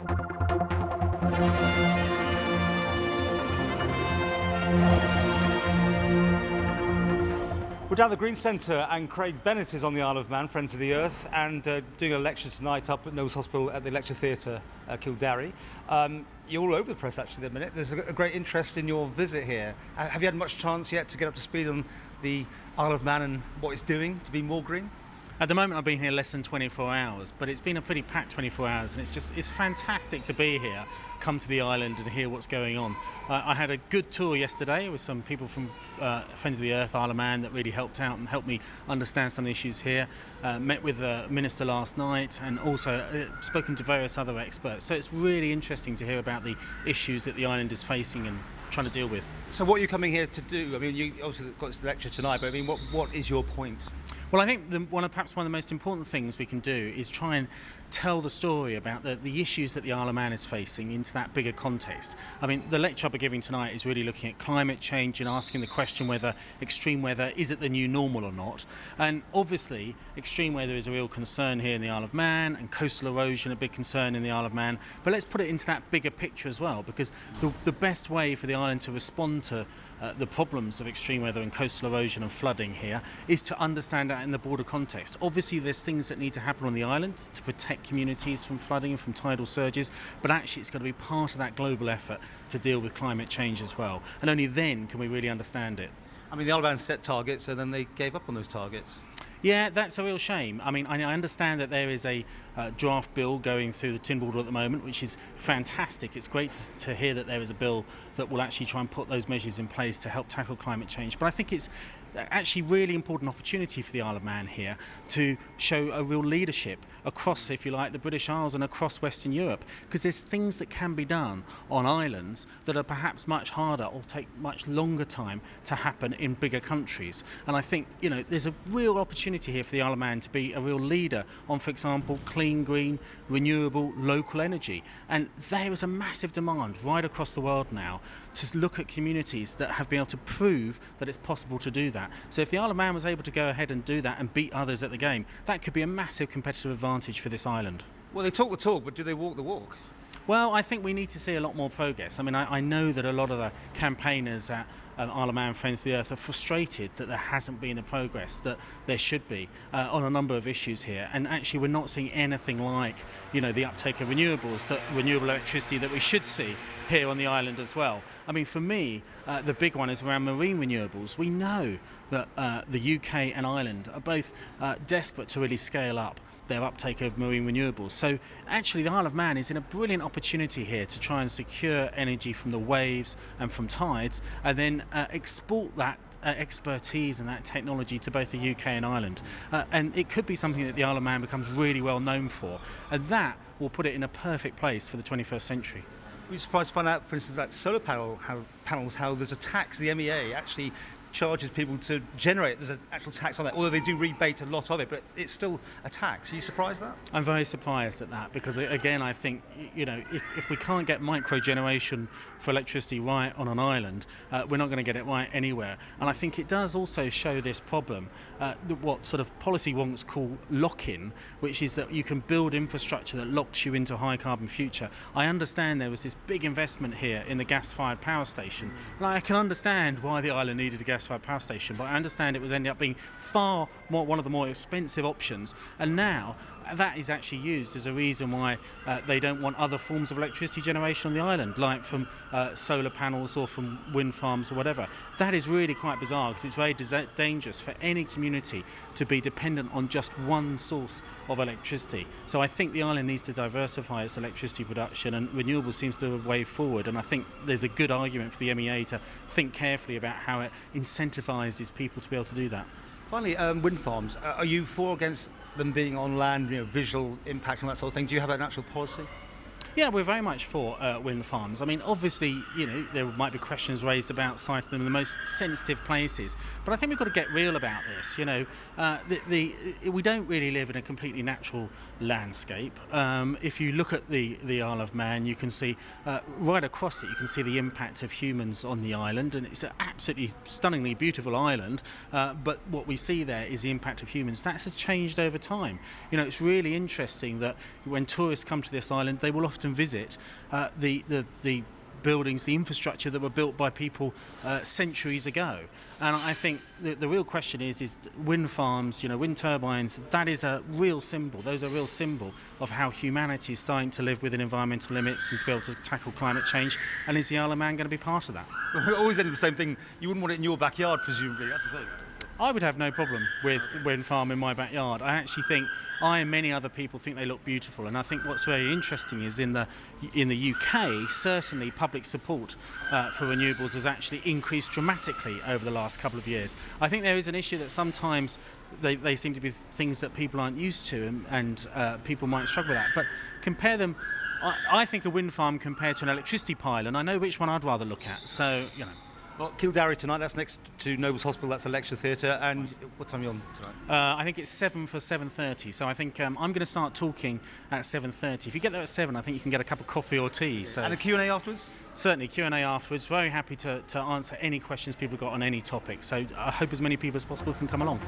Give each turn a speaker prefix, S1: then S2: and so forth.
S1: We're down at the Green Centre and Craig Bennett is on the Isle of Man, Friends of the Earth, and doing a lecture tonight up at Nobles Hospital at the Lecture Theatre, Kildare. You're all over the press actually at the minute. There's a great interest in your visit here. Have you had much chance yet to get up to speed on the Isle of Man and what it's doing to be more green?
S2: At the moment I've been here less than 24 hours, but it's been a pretty packed 24 hours and it's fantastic to be here, come to the island and hear what's going on. I had a good tour yesterday with some people from Friends of the Earth, Isle of Man, that really helped out and helped me understand some of the issues here. Met with the Minister last night and also spoken to various other experts. So it's really interesting to hear about the issues that the island is facing and trying to deal with.
S1: So what are you coming here to do? I mean, you obviously got this lecture tonight, but I mean, what is your point?
S2: Well, I think perhaps one of the most important things we can do is try and tell the story about the issues that the Isle of Man is facing into that bigger context. I mean, the lecture I'll be giving tonight is really looking at climate change and asking the question whether extreme weather is it the new normal or not. And obviously, extreme weather is a real concern here in the Isle of Man, and coastal erosion a big concern in the Isle of Man. But let's put it into that bigger picture as well, because the best way for the island to respond to the problems of extreme weather and coastal erosion and flooding here is to understand that in the broader context. Obviously there's things that need to happen on the island to protect communities from flooding and from tidal surges, but actually it's got to be part of that global effort to deal with climate change as well, and only then can we really understand it.
S1: I mean, the Isle of Man set targets and then they gave up on those targets.
S2: Yeah, that's a real shame. I mean, I understand that there is a draft bill going through the tin border at the moment, which is fantastic. It's great to hear that there is a bill that will actually try and put those measures in place to help tackle climate change. But I think it's actually really important opportunity for the Isle of Man here to show a real leadership across, if you like, the British Isles and across Western Europe, because there's things that can be done on islands that are perhaps much harder or take much longer time to happen in bigger countries. And I think, you know, there's a real opportunity here for the Isle of Man to be a real leader on, for example, clean, green, renewable, local energy. And there is a massive demand right across the world now to look at communities that have been able to prove that it's possible to do that. So if the Isle of Man was able to go ahead and do that and beat others at the game, that could be a massive competitive advantage for this island.
S1: Well, they talk the talk, but do they walk the walk?
S2: Well, I think we need to see a lot more progress. I mean, I know that a lot of the campaigners at Isle of Man Friends of the Earth are frustrated that there hasn't been the progress that there should be on a number of issues here. And actually, we're not seeing anything like, you know, the uptake of renewables, that renewable electricity that we should see here on the island as well. I mean, for me, the big one is around marine renewables. We know that the UK and Ireland are both desperate to really scale up their uptake of marine renewables. So actually the Isle of Man is in a brilliant opportunity here to try and secure energy from the waves and from tides, and then export that expertise and that technology to both the UK and Ireland. And it could be something that the Isle of Man becomes really well known for, and that will put it in a perfect place for the 21st century.
S1: Were you surprised to find out, for instance, like solar panels, how there's a tax, the MEA actually charges people to generate, there's an actual tax on that, although they do rebate a lot of it, but it's still a tax. Are you surprised at that?
S2: I'm very surprised at that, because again, I think, you know, if we can't get micro generation for electricity right on an island, we're not going to get it right anywhere. And I think it does also show this problem, what sort of policy wonks call lock-in, which is that you can build infrastructure that locks you into a high carbon future. I understand there was this big investment here in the gas-fired power station, and I can understand why the island needed a gas-fired power station, but I understand it was ending up being far more one of the more expensive options, and now that is actually used as a reason why they don't want other forms of electricity generation on the island, like from solar panels or from wind farms or whatever. That is really quite bizarre, because it's very dangerous for any community to be dependent on just one source of electricity. So I think the island needs to diversify its electricity production, and renewables seems to be a way forward, and I think there's a good argument for the MEA to think carefully about how it incentivises people to be able to do that.
S1: Finally, wind farms. Are you for or against them being on land, you know, visual impact and that sort of thing? Do you have an actual policy?
S2: Yeah, we're very much for wind farms. I mean, obviously, you know, there might be questions raised about siting them in the most sensitive places, but I think we've got to get real about this. You know, we don't really live in a completely natural landscape. If you look at the Isle of Man, you can see right across it, you can see the impact of humans on the island, and it's an absolutely stunningly beautiful island, but what we see there is the impact of humans. That has changed over time. You know, it's really interesting that when tourists come to this island, they will often and visit the buildings, the infrastructure that were built by people centuries ago. And I think the real question is wind farms, wind turbines, that is a real symbol. Those are a real symbol of how humanity is starting to live within environmental limits and to be able to tackle climate change. And is the Isle of Man going to be part of that?
S1: We're always saying the same thing. You wouldn't want it in your backyard, presumably. That's the thing.
S2: I would have no problem with wind farm in my backyard. I actually think I and many other people think they look beautiful, and I think what's very interesting is in the UK, certainly public support for renewables has actually increased dramatically over the last couple of years. I think there is an issue that sometimes they seem to be things that people aren't used to, and people might struggle with that. But compare them. I think a wind farm compared to an electricity pylon, I know which one I'd rather look at. So,
S1: Well, Kildare tonight, that's next to Nobles Hospital, that's a lecture theatre, and what time are you on tonight?
S2: I think it's 7 for 7:30, so I think I'm going to start talking at 7:30. If you get there at 7, I think you can get a cup of coffee or tea. So
S1: And a Q&A afterwards?
S2: Certainly, Q&A afterwards. Very happy to answer any questions people have got on any topic, so I hope as many people as possible can come along.